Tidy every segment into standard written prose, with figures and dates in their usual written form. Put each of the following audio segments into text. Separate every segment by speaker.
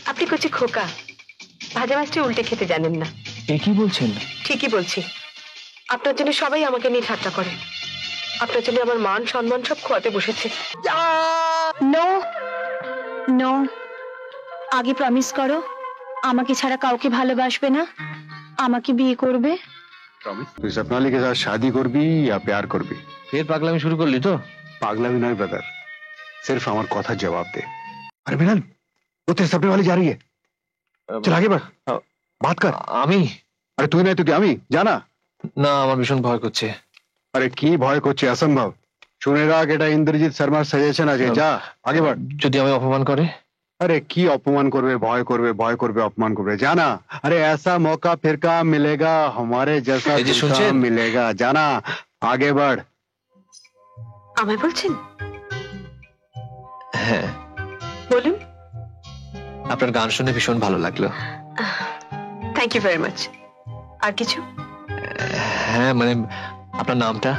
Speaker 1: আপনি কচি খোকা, ভাজা মাছটি উল্টে খেতে জানেন না।
Speaker 2: এ কি বলছেন?
Speaker 1: ঠিকই বলছি। আপনার জন্য সবাই আমাকে নিয়ে ঠাট্টা করে। আপনার জন্য আমার মান সম্মান সব খোয়াতে বসেছে।
Speaker 3: নো নো, আগে প্রমিস করো আমাকে ছাড়া কাউকে ভালোবাসবে না, আমাকে বিয়ে করবে।
Speaker 4: प्रॉमिस তুই सपनाली के साथ शादी করবি या प्यार করবি?
Speaker 2: ফের পাগলামি শুরু করলি তো?
Speaker 4: पागलामी नয় ब्रदर, सिर्फ আমার কথার জবাব দে। अरे मिलन, वो तेरे सपने वाली जा रही है, चल आगे बढ़, बात कर।
Speaker 2: আমি?
Speaker 4: अरे তুই নাই তো কি আমি? জানা
Speaker 2: না, আমার ভীষণ ভয় করছে।
Speaker 4: আরে কি ভয় করছে? অসম্ভব। শুনে রাখ, এটা ইন্দ্রজিৎ শর্মার সাজেশন আছে। যা আগে বাড়।
Speaker 2: যদি আমি অপমান করে?
Speaker 4: अरे की अपमान करवे, भय करवे, भय करवे, अपमान करवे, जाना। अरे ऐसा मौका फिर कहाँ मिलेगा, हमारे जैसा
Speaker 2: এই যে
Speaker 4: फिर
Speaker 2: শুনছেন?
Speaker 4: कहाँ मिलेगा, जाना आगे बढ़।
Speaker 1: আমায় বলছেন?
Speaker 2: হ্যাঁ,
Speaker 1: বলুন।
Speaker 2: আপনার গান শুনে ভীষণ ভালো লাগলো।
Speaker 1: Thank you very much. আর কিছু?
Speaker 2: হ্যাঁ মানে আপনার নামটা?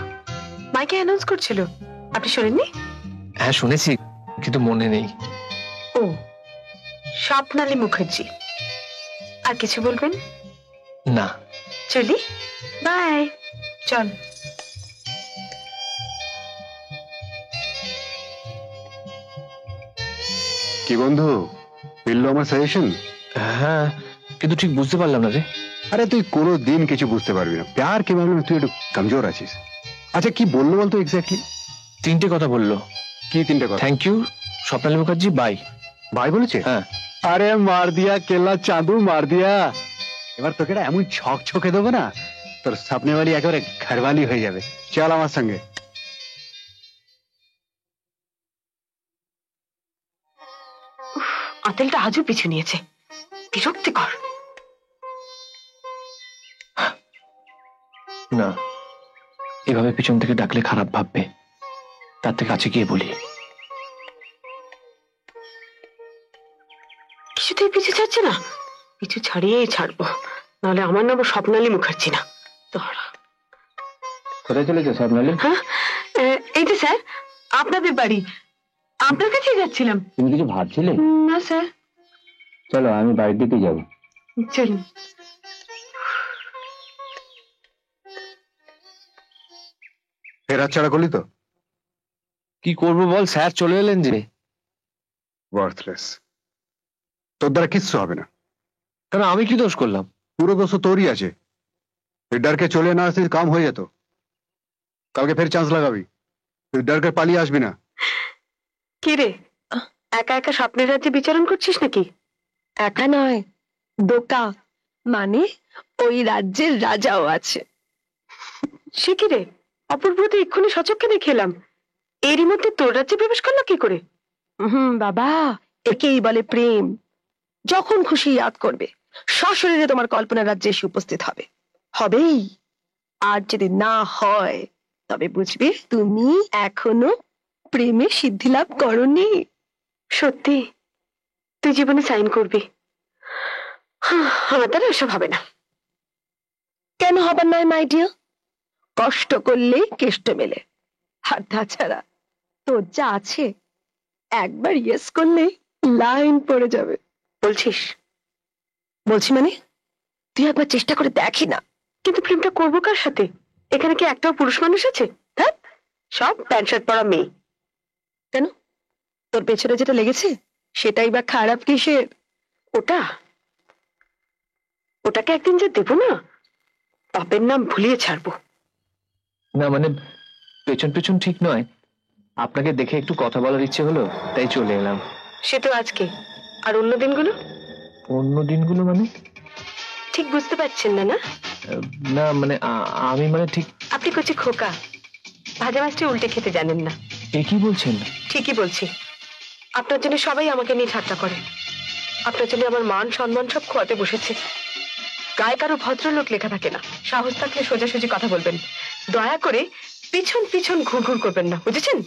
Speaker 1: মাইকে অ্যানাউন্স করছিল, আপনি শোনেননি?
Speaker 2: হ্যাঁ শুনেছি, কিন্তু মনে নেই।
Speaker 1: ও, স্বপ্নালী মুখার্জি। আর কিছু বলবেন?
Speaker 2: না।
Speaker 1: চলি, বাই। চল।
Speaker 4: কি বন্ধু, মিললো আমার সাজেশন?
Speaker 2: হ্যাঁ, কিন্তু ঠিক বুঝতে পারলাম না রে।
Speaker 4: আরে তুই কোনো দিন কিছু বুঝতে পারবি না, প্যার কি মামলা তুই একটু কমজোর আছিস। আচ্ছা কি বললো বলতো এক্স্যাক্টলি?
Speaker 2: তিনটে কথা বললো।
Speaker 4: কি তিনটে কথা?
Speaker 2: Thank you Swapnali Mukherjee, bye.
Speaker 4: ভাই বলেছে?
Speaker 2: হ্যাঁ।
Speaker 4: আরে মার দিয়া কেলা চাঁদু, মার দিয়া। এবার তোকে একটা এমন ছক ছকে দেবো না, তোর স্বপ্নেওয়ালি একেবারে ঘরওয়ালি হয়ে যাবে। চল আমার সঙ্গে।
Speaker 1: আতেলটা আজও পিছু নিয়েছে, বিরক্তিকর।
Speaker 2: না, এভাবে পিছন থেকে ডাকলে খারাপ ভাববে, তার থেকে কাছে গিয়ে বলি।
Speaker 1: কিছুতেই পিছু ছাড়ছে না, পিছু ছাড়িয়েই ছাড়বো, নাহলে আমার নাম স্বপ্নালী মুখার্জি না। তোরা
Speaker 2: কোথায় চলেছে স্বপ্নালী?
Speaker 1: হ্যাঁ, এই তো স্যার আপনাদের বাড়ি, আপনার কাছেই যাচ্ছিলাম।
Speaker 2: তুমি কিছু ভাবছিলে?
Speaker 1: না স্যার।
Speaker 2: চলো আমি বাড়ির দিকে যাবো।
Speaker 1: চলুন।
Speaker 4: ফের ছাড়া করলি তো?
Speaker 2: কি করবো বল, স্যার চলে এলেন যে।
Speaker 4: ওয়ার্থলেস, তোর দ্বারা কিচ্ছু হবে না।
Speaker 2: কেন, আমি কি দোষ করলাম?
Speaker 4: পুরো দোষ তো তোরই আছে। তুই ডরকে চলে না আসিস, কাম হয়ে যেত। কালকে ফের চান্স লাগাবি, তুই ডরকে পালিয়ে আসবি না।
Speaker 1: কি রে, একা একা স্বপ্নের রাজ্যে বিচরণ করছিস নাকি?
Speaker 3: একা নয়, দোকা, মানে ওই রাজ্যের রাজাও আছে।
Speaker 1: সে কি রে, অপূর্ব তো এক্ষুনি সচক্ষে দেখে এলাম, এরই মধ্যে তোর রাজ্যে প্রবেশ করলো কি করে?
Speaker 3: বাবা, একেই বলে প্রেম। যখন খুশি ইয়াদ করবে, সশরীরে তোমার কল্পনা রাজ্যে এসে উপস্থিত হবে, হবেই। আর যদি না হয়, তবে বুঝবে তুমি এখনো প্রেমে সিদ্ধি লাভ করনি।
Speaker 1: সত্যি তুই জীবনে সাইন করবি? আমার দ্বারা এসব হবে না।
Speaker 3: কেন হবার নয় মাই ডিয়ার? কষ্ট করলেই কেষ্ট মেলে। আর তাছাড়া তোর যা আছে, একবার ইয়েস করলেই লাইন পড়ে যাবে।
Speaker 1: বলছিস?
Speaker 3: বলছি মানে, তুই একবার চেষ্টা করে দেখি না।
Speaker 1: কিন্তু প্রেমটা করবো কার সাথে? এখানে কি একটাও পুরুষ মানুষ আছে? হ্যাঁ, সব প্যান্ট শার্ট পরা মেয়ে।
Speaker 3: কেন, তোর পেছনে যেটা লেগেছে সেটাই বা খারাপ কিসের?
Speaker 1: ওটা, ওটাকে একদিন যে দেবো না, বাপের নাম ভুলিয়ে ছাড়বো।
Speaker 2: না মানে পেছন পেছন ঠিক নয়, আপনাকে দেখে একটু কথা বলার ইচ্ছে হলো, তাই চলে এলাম।
Speaker 1: সে তো আজকে, আর অন্য দিনগুলো?
Speaker 2: অন্য দিনগুলো মানে?
Speaker 1: ঠিক বুঝতে পারছেন না? না
Speaker 2: না মানে আমি মানে ঠিক।
Speaker 1: আপনি কচি খোকা, ভাজা মাছটি উল্টে খেতে জানেন না।
Speaker 2: এ কি বলছেন?
Speaker 1: ঠিকই বলছি। আপনার জন্য সবাই আমাকে নিয়ে ঠাট্টা করে। আপনার জন্য আমার মান সম্মান সব খোয়াতে বসেছে। গায়ে কারো ভদ্রলোক লেখা থাকে না, সাহস থাকলে সোজাসুজি কথা বলবেন, দয়া করে পিছন পিছন ঘুর ঘুর করবেন না, বুঝেছেন?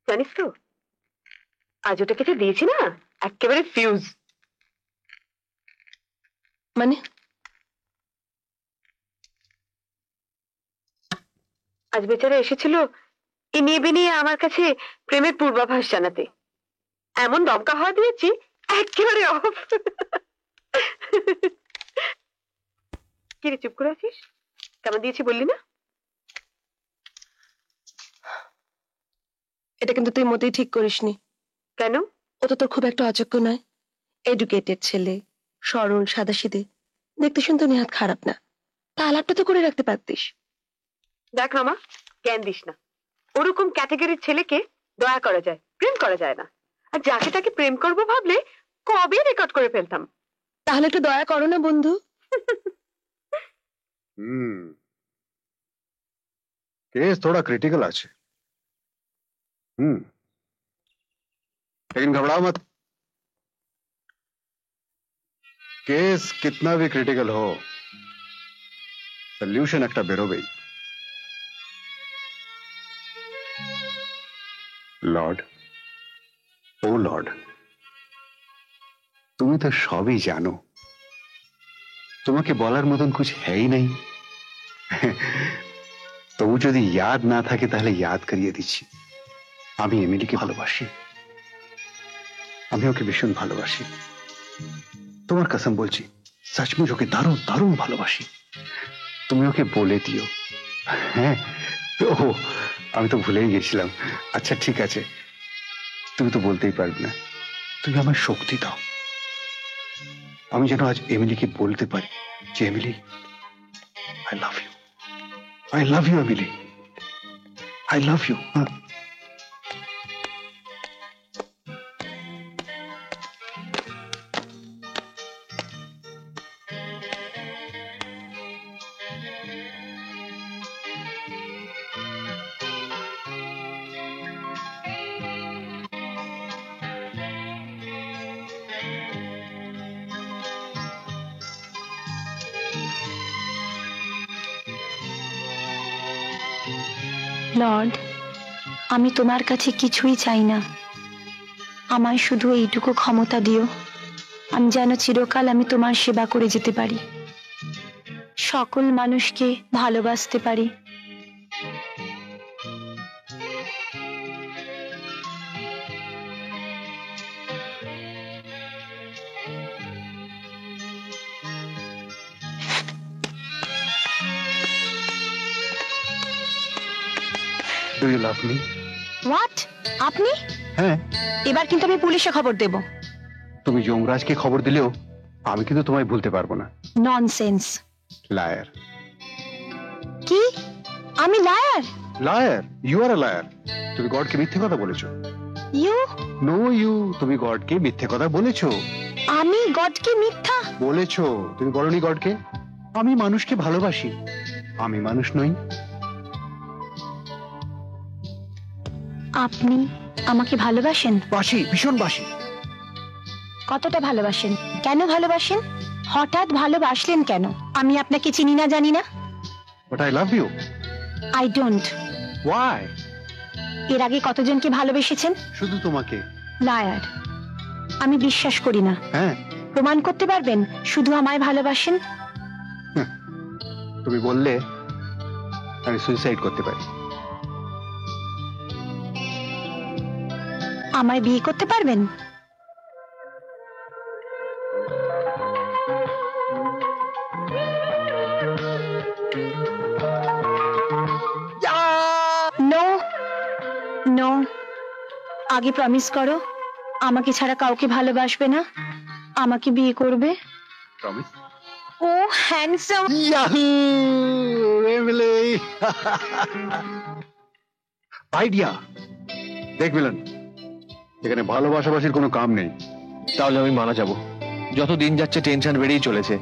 Speaker 1: জানিস তো, আজ ওটাকে যে দিয়েছি না, একেবারে ফিউজ।
Speaker 3: মানে
Speaker 1: আজ বেচারা এসেছিল এই মেয়ে বেনিয়ে আমার কাছে প্রেমের পূর্বাভাস জানাতে এমন দমকা হওয়া দিয়েছি একেবারে অফ। কিরে চুপ করে আছিস? কেমন দিয়েছি বললি না?
Speaker 3: এটা কিন্তু তুই মোটেই ঠিক করিসনি।
Speaker 1: কেন?
Speaker 3: ও তো তোর খুব একটা অযোগ্য নয়। এডুকেটেড ছেলে, সরল সাদাসিধে, দেখতে শুনতে নেহাত খারাপ না। তা আলাপটা তো করে রাখতে পারতিস।
Speaker 1: দেখ রমা, জ্ঞান দিস না। ওরকম ক্যাটাগরির ছেলেকে দয়া করা যায়, প্রেম করা যায় না। আর যাকে তাকে প্রেম করবো ভাবলে কবে রেকর্ড করে ফেলতাম।
Speaker 3: তাহলে একটু দয়া করো না বন্ধু।
Speaker 4: केस थोड़ा क्रिटिकल আছে। लेकिन घबराओ मत। केस कितना भी क्रिटिकल हो, सॉल्यूशन একটা বেরোবেই। লর্ড, ও লর্ড, তুমি তো সবই জানো। তোমাকে বলার মতন कुछ है ही नहीं। তবু যদি ইয়াদ না থাকে তাহলে ইয়াদ করিয়ে দিচ্ছি। আমি এমিলিকে ভালোবাসি। আমি ওকে ভীষণ ভালোবাসি। তোমার কসম বলছি, সচমুচ ওকে দারুণ দারুণ ভালোবাসি। তুমি ওকে বলে দিও। হ্যাঁ, ও আমি তো ভুলেই গেছিলাম। আচ্ছা ঠিক আছে, তুমি তো বলতেই পারবে না। তুমি আমার শক্তি দাও। আমি যেন আজ এমিলিকে বলতে পারি যে Emily, I love you. I love you, Emily. I love you. Huh?
Speaker 5: Lord, আমি তোমার কাছে কিছুই চাই না। আমায় শুধু এইটুকু ক্ষমতা দিও, আমি যেন চিরকাল আমি তোমার সেবা করে যেতে পারি, সকল মানুষকে ভালোবাসতে পারি।
Speaker 4: Do you love me?
Speaker 5: What? আপনি?
Speaker 4: হ্যাঁ,
Speaker 5: এবার কিন্তু আমি পুলিশে খবর দেব।
Speaker 4: তুমি যমরাজকে খবর দিলেও আমি কিন্তু তোমায় ভুলতে পারবো না।
Speaker 5: ননসেন্স।
Speaker 4: লায়ার।
Speaker 5: কি? আমি liar?
Speaker 4: Liar? You are a liar. তুমি গডকে মিথ্যে কথা বলেছো।
Speaker 5: ইউ?
Speaker 4: নো ইউ, তুমি গডকে মিথ্যে কথা বলেছো।
Speaker 5: আমি গডকে মিথ্যা
Speaker 4: বলেছো। তুমি বলনি গডকে আমি মানুষকে ভালোবাসি, আমি মানুষ নই।
Speaker 5: আপনি আমাকে ভালোবাসেন?
Speaker 4: বাসি, ভীষণ বাসি।
Speaker 5: কতটা ভালোবাসেন? কেন ভালোবাসেন? হঠাৎ ভালোবাসলেন কেন? আমি আপনাকে চিনি না, জানি না।
Speaker 4: But I love you.
Speaker 5: I don't.
Speaker 4: Why?
Speaker 5: এর আগে কতজনকে ভালোবেসেছেন?
Speaker 4: শুধু তোমাকে।
Speaker 5: লায়ার। আমি বিশ্বাস করি না।
Speaker 4: হ্যাঁ,
Speaker 5: প্রমাণ করতে পারবেন শুধু আমায় ভালোবাসেন?
Speaker 4: তুমি বললে আমি সুইসাইড করতে পারি।
Speaker 5: আমায় বিয়ে করতে পারবেন? নো নো, আগে প্রমিস করো আমাকে ছাড়া কাউকে ভালোবাসবে না, আমাকে বিয়ে করবে।
Speaker 4: প্রমিস?
Speaker 5: ও হ্যান্ডসাম।
Speaker 4: Yahoo Emily. আইডিয়া। দেখ মিলন, এখানে ভালোবাসাবাসির কোনো কাম নেই।
Speaker 2: তাহলে আমি মারা যাব। যত দিন যাচ্ছে টেনশন বেড়েই চলেছে,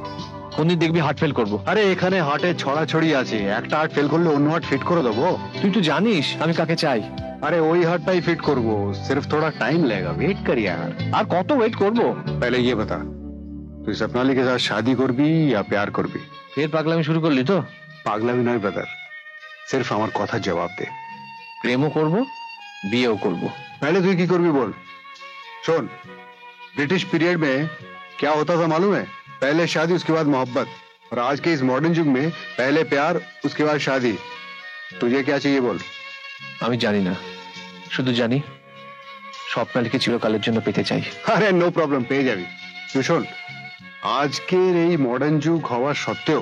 Speaker 2: কোনদিন দেখবি হার্ট ফেল করবো।
Speaker 4: আরে এখানে হার্টে ছড়াছড়ি আছে, একটা হার্ট ফেল করলে অন্য হার্ট ফিট করে দেবো।
Speaker 2: তুই তো জানিস আমি কাকে চাই।
Speaker 4: अरे वही हार्टटाई फिट करबो, सिर्फ थोड़ा टाइम लगेगा, वेट कर यार।
Speaker 2: আর কত ওয়েট করবো?
Speaker 4: पहले ये बता, तू सपनाली के साथ शादी करबी या प्यार करबी?
Speaker 2: ফের পাগলামি শুরু করলি তো?
Speaker 4: पागलामी नय ब्रदर, सिर्फ আমার কথার জবাব দে।
Speaker 2: প্রেমও করব, বিয়েও করব।
Speaker 4: पहले तू की करबी बोल। सुन, ब्रिटिश पीरियड में क्या होता था मालूम है? पहले शादी उसके बाद मोहब्बत, और आज के इस मॉडर्न युग में पहले प्यार उसके बाद शादी। तुझे क्या चाहिए बोल?
Speaker 2: আমি জানি না, শুধু জানি স্বপ্নালীকে চিরকালের জন্য পেতে চাই।
Speaker 4: আরে নো প্রবলেম, পেয়ে যাবি। তুই শোন, আজকের এই মডার্ন যুগ হওয়া সত্ত্বেও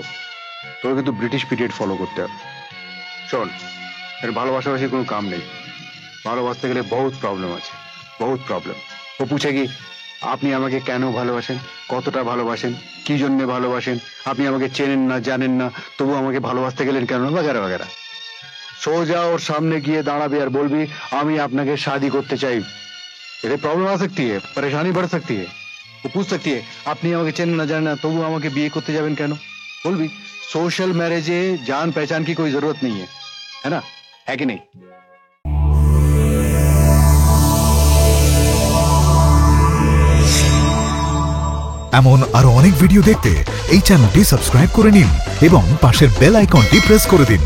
Speaker 4: তোকে কিন্তু ব্রিটিশ পিরিয়ড ফলো করতে হবে। শোন, এর ভালোবাসাবাসি কোনো কাম নেই। ভালোবাসতে গেলে বহুত প্রবলেম আছে, বহুত প্রবলেম। ও পুছে কি আপনি আমাকে কেন ভালোবাসেন, কতটা ভালোবাসেন, কি জন্য ভালোবাসেন, আপনি আমাকে চেনেন না জানেন না তবু আমাকে ভালোবাসতে গেলেন কেন, বাগেরা বাগেরা। সোজা ওর সামনে গিয়ে দাঁড়াবি আর বলবি আমি আপনাকে शादी করতে চাই। এতে প্রবলেম आ सकती है, परेशानी बढ़ सकती है। वो पूछ सकती है আপনি আমাকে চেনেন না জানেন না তবু আমাকে বিয়ে করতে যাবেন কেন। বলবি सोशल मैरिजे जान पहचान की कोई जरूरत नहीं है ना, है कि नहीं?
Speaker 6: এমন আরো অনেক ভিডিও দেখতে এই চ্যানেলটি সাবস্ক্রাইব করে নিন এবং পাশের বেল আইকনটি প্রেস করে দিন।